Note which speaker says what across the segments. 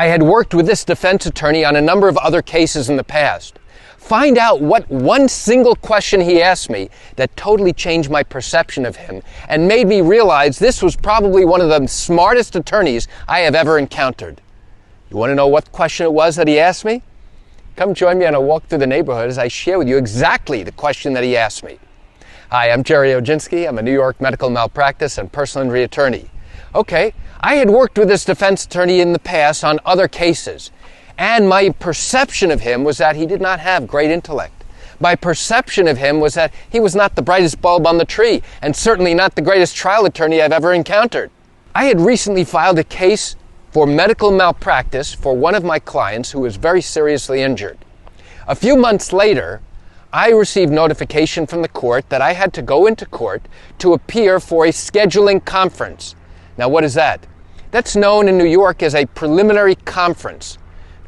Speaker 1: I had worked with this defense attorney on a number of other cases in the past. Find out what one single question he asked me that totally changed my perception of him and made me realize this was probably one of the smartest attorneys I have ever encountered. You want to know what question it was that he asked me? Come join me on a walk through the neighborhood as I share with you exactly the question that he asked me. Hi, I'm Gerry Oginski. I'm a New York medical malpractice and personal injury attorney. Okay, I had worked with this defense attorney in the past on other cases, and my perception of him was that he did not have great intellect. My perception of him was that he was not the brightest bulb on the tree, and certainly not the greatest trial attorney I've ever encountered. I had recently filed a case for medical malpractice for one of my clients who was very seriously injured. A few months later, I received notification from the court that I had to go into court to appear for a scheduling conference. Now, what is that? That's known in New York as a preliminary conference.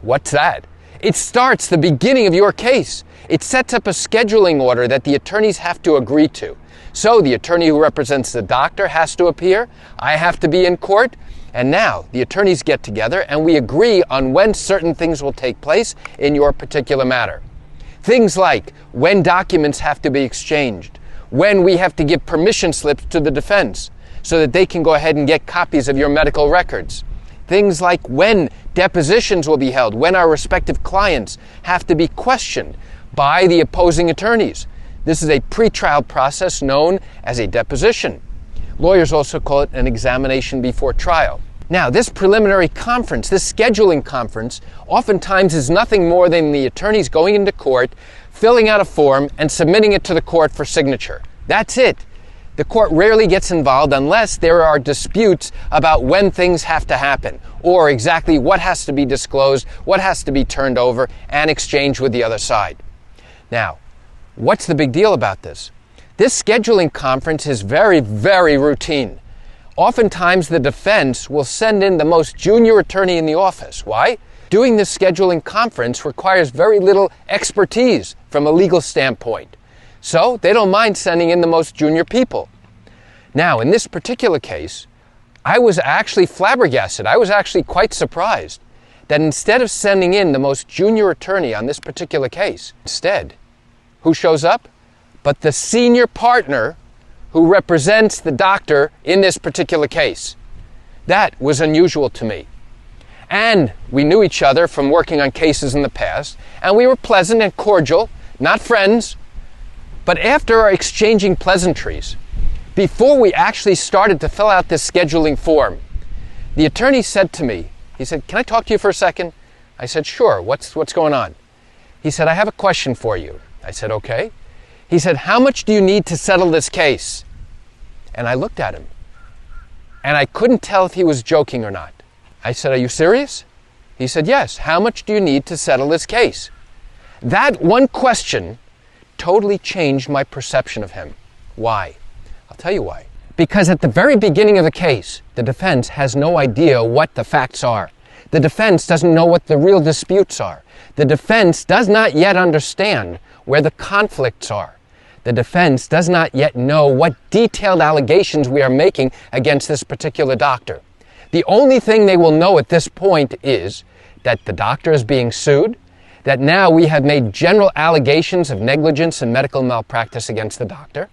Speaker 1: What's that? It starts the beginning of your case. It sets up a scheduling order that the attorneys have to agree to. So the attorney who represents the doctor has to appear, I have to be in court, and now the attorneys get together and we agree on when certain things will take place in your particular matter. Things like when documents have to be exchanged, when we have to give permission slips to the defense so that they can go ahead and get copies of your medical records. Things like when depositions will be held, when our respective clients have to be questioned by the opposing attorneys. This is a pretrial process known as a deposition. Lawyers also call it an examination before trial. Now, this preliminary conference, this scheduling conference, oftentimes is nothing more than the attorneys going into court, filling out a form, and submitting it to the court for signature. That's it. The court rarely gets involved unless there are disputes about when things have to happen, or exactly what has to be disclosed, what has to be turned over, and exchanged with the other side. Now, what's the big deal about this? This scheduling conference is very, very routine. Oftentimes, the defense will send in the most junior attorney in the office. Why? Doing this scheduling conference requires very little expertise from a legal standpoint. So they don't mind sending in the most junior people. Now, in this particular case, I was actually flabbergasted. I was actually quite surprised that instead of sending in the most junior attorney on this particular case, instead, who shows up? But the senior partner who represents the doctor in this particular case. That was unusual to me. And we knew each other from working on cases in the past, and we were pleasant and cordial, not friends. But after exchanging pleasantries, before we actually started to fill out this scheduling form, the attorney said to me, he said, "Can I talk to you for a second?" I said, "Sure, what's going on?" He said, "I have a question for you." I said, "Okay." He said, "How much do you need to settle this case?" And I looked at him, and I couldn't tell if he was joking or not. I said, "Are you serious?" He said, "Yes. How much do you need to settle this case?" That one question totally changed my perception of him. Why? I'll tell you why. Because at the very beginning of the case, the defense has no idea what the facts are. The defense doesn't know what the real disputes are. The defense does not yet understand where the conflicts are. The defense does not yet know what detailed allegations we are making against this particular doctor. The only thing they will know at this point is that the doctor is being sued, that now we have made general allegations of negligence and medical malpractice against the doctor,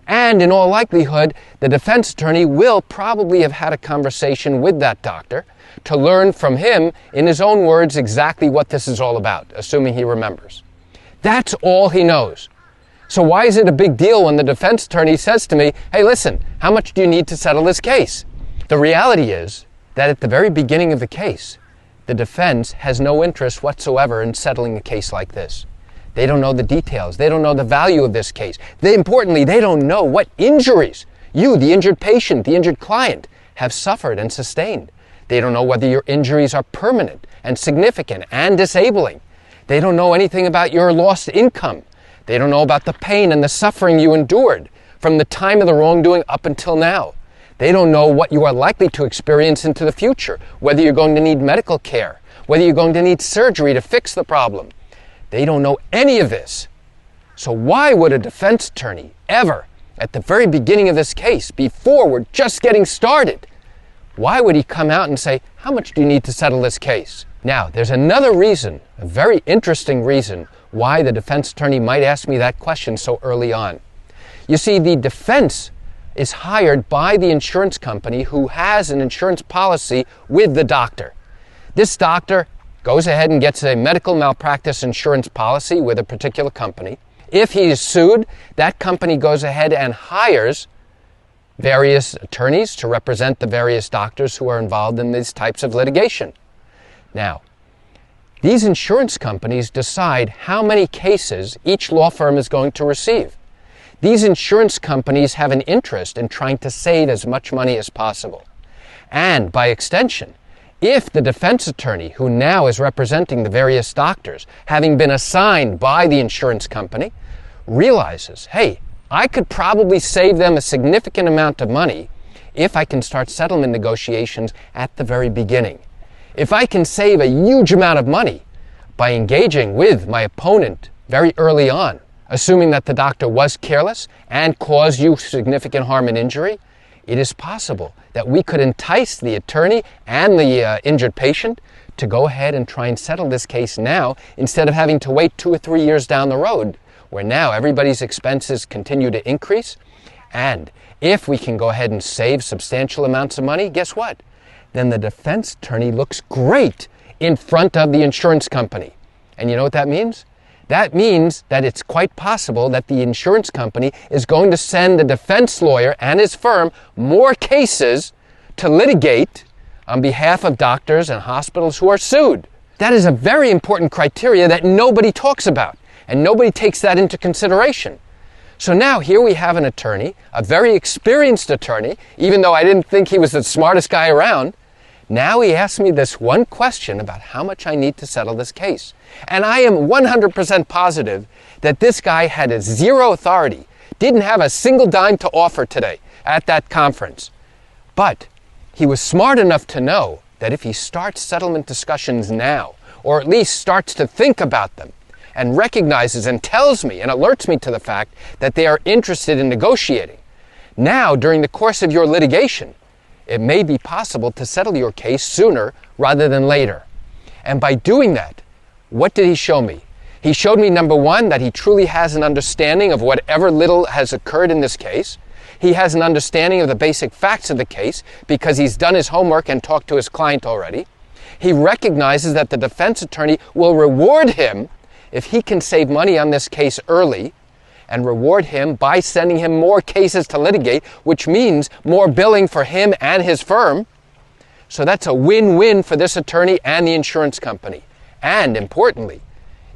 Speaker 1: and in all likelihood, the defense attorney will probably have had a conversation with that doctor to learn from him, in his own words, exactly what this is all about, assuming he remembers. That's all he knows. So why is it a big deal when the defense attorney says to me, "Hey, listen, how much do you need to settle this case?" The reality is that at the very beginning of the case, the defense has no interest whatsoever in settling a case like this. They don't know the details. They don't know the value of this case. Importantly, they don't know what injuries you, the injured patient, the injured client, have suffered and sustained. They don't know whether your injuries are permanent and significant and disabling. They don't know anything about your lost income. They don't know about the pain and the suffering you endured from the time of the wrongdoing up until now. They don't know what you are likely to experience into the future, whether you're going to need medical care, whether you're going to need surgery to fix the problem. They don't know any of this. So why would a defense attorney ever, at the very beginning of this case, before we're just getting started, Why would he come out and say, how much do you need to settle this case? Now, there's another reason, a very interesting reason, why the defense attorney might ask me that question so early on. You see, the defense is hired by the insurance company who has an insurance policy with the doctor. This doctor goes ahead and gets a medical malpractice insurance policy with a particular company. If he is sued, that company goes ahead and hires various attorneys to represent the various doctors who are involved in these types of litigation. Now, these insurance companies decide how many cases each law firm is going to receive. These insurance companies have an interest in trying to save as much money as possible. And by extension, if the defense attorney, who now is representing the various doctors, having been assigned by the insurance company, realizes, hey, I could probably save them a significant amount of money if I can start settlement negotiations at the very beginning. If I can save a huge amount of money by engaging with my opponent very early on, assuming that the doctor was careless and caused you significant harm and injury, it is possible that we could entice the attorney and the injured patient to go ahead and try and settle this case now instead of having to wait 2 or 3 years down the road, where now everybody's expenses continue to increase. And if we can go ahead and save substantial amounts of money, guess what? Then the defense attorney looks great in front of the insurance company. And you know what that means? That means that it's quite possible that the insurance company is going to send the defense lawyer and his firm more cases to litigate on behalf of doctors and hospitals who are sued. That is a very important criteria that nobody talks about, and nobody takes that into consideration. So now here we have an attorney, a very experienced attorney, even though I didn't think he was the smartest guy around. Now he asked me this one question about how much I need to settle this case. And I am 100% positive that this guy had a zero authority, didn't have a single dime to offer today at that conference. But he was smart enough to know that if he starts settlement discussions now, or at least starts to think about them, and recognizes and tells me and alerts me to the fact that they are interested in negotiating, now during the course of your litigation, it may be possible to settle your case sooner rather than later. And by doing that, what did he show me? He showed me, number one, that he truly has an understanding of whatever little has occurred in this case. He has an understanding of the basic facts of the case because he's done his homework and talked to his client already. He recognizes that the defense attorney will reward him if he can save money on this case early, and reward him by sending him more cases to litigate, which means more billing for him and his firm. So that's a win-win for this attorney and the insurance company. And importantly,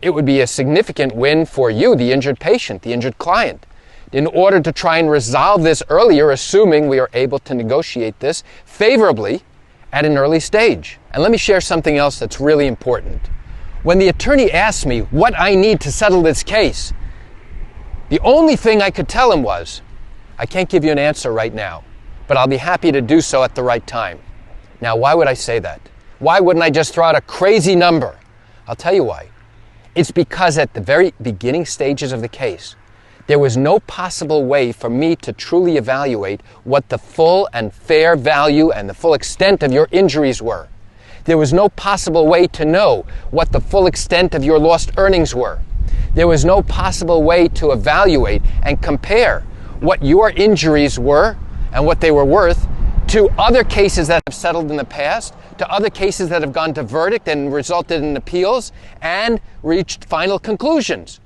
Speaker 1: it would be a significant win for you, the injured patient, the injured client, in order to try and resolve this earlier, assuming we are able to negotiate this favorably at an early stage. And let me share something else that's really important. When the attorney asked me what I need to settle this case, the only thing I could tell him was, I can't give you an answer right now, but I'll be happy to do so at the right time. Now, why would I say that? Why wouldn't I just throw out a crazy number? I'll tell you why. It's because at the very beginning stages of the case, there was no possible way for me to truly evaluate what the full and fair value and the full extent of your injuries were. There was no possible way to know what the full extent of your lost earnings were. There was no possible way to evaluate and compare what your injuries were and what they were worth to other cases that have settled in the past, to other cases that have gone to verdict and resulted in appeals and reached final conclusions.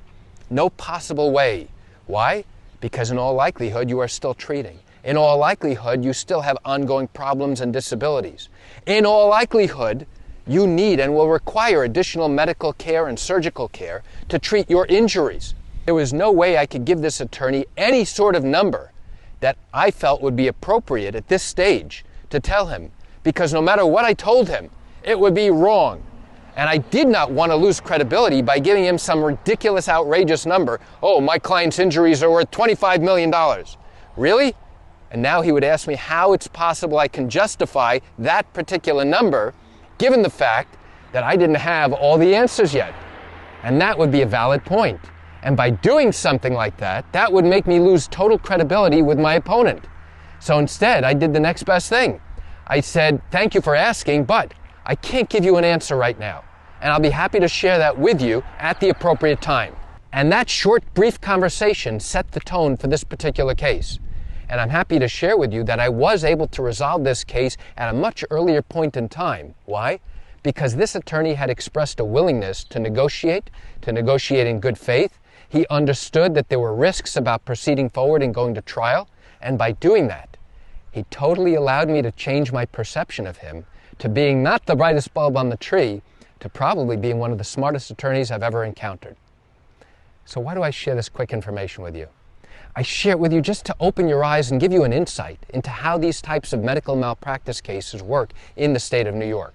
Speaker 1: No possible way. Why? Because in all likelihood, you are still treating. In all likelihood, you still have ongoing problems and disabilities. In all likelihood, you need and will require additional medical care and surgical care to treat your injuries. There was no way I could give this attorney any sort of number that I felt would be appropriate at this stage to tell him, because no matter what I told him, it would be wrong. And I did not want to lose credibility by giving him some ridiculous, outrageous number. Oh, my client's injuries are worth $25 million. Really? And now he would ask me how it's possible I can justify that particular number given the fact that I didn't have all the answers yet. And that would be a valid point. And by doing something like that, that would make me lose total credibility with my opponent. So instead, I did the next best thing. I said, thank you for asking, but I can't give you an answer right now. And I'll be happy to share that with you at the appropriate time. And that short, brief conversation set the tone for this particular case. And I'm happy to share with you that I was able to resolve this case at a much earlier point in time. Why? Because this attorney had expressed a willingness to negotiate in good faith. He understood that there were risks about proceeding forward and going to trial. And by doing that, he totally allowed me to change my perception of him to being not the brightest bulb on the tree, to probably being one of the smartest attorneys I've ever encountered. So why do I share this quick information with you? I share it with you just to open your eyes and give you an insight into how these types of medical malpractice cases work in the state of New York.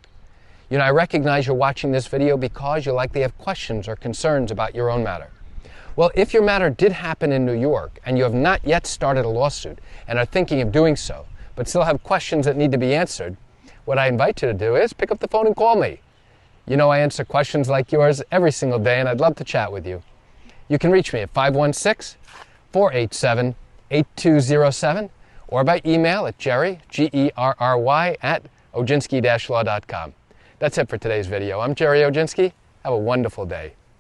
Speaker 1: You know, I recognize you're watching this video because you likely have questions or concerns about your own matter. Well, if your matter did happen in New York and you have not yet started a lawsuit and are thinking of doing so, but still have questions that need to be answered, what I invite you to do is pick up the phone and call me. You know I answer questions like yours every single day, and I'd love to chat with you. You can reach me at 516-487-8207 or by email at Gerry, Gerry, at oginski-law.com. That's it for today's video. I'm Gerry Oginski. Have a wonderful day.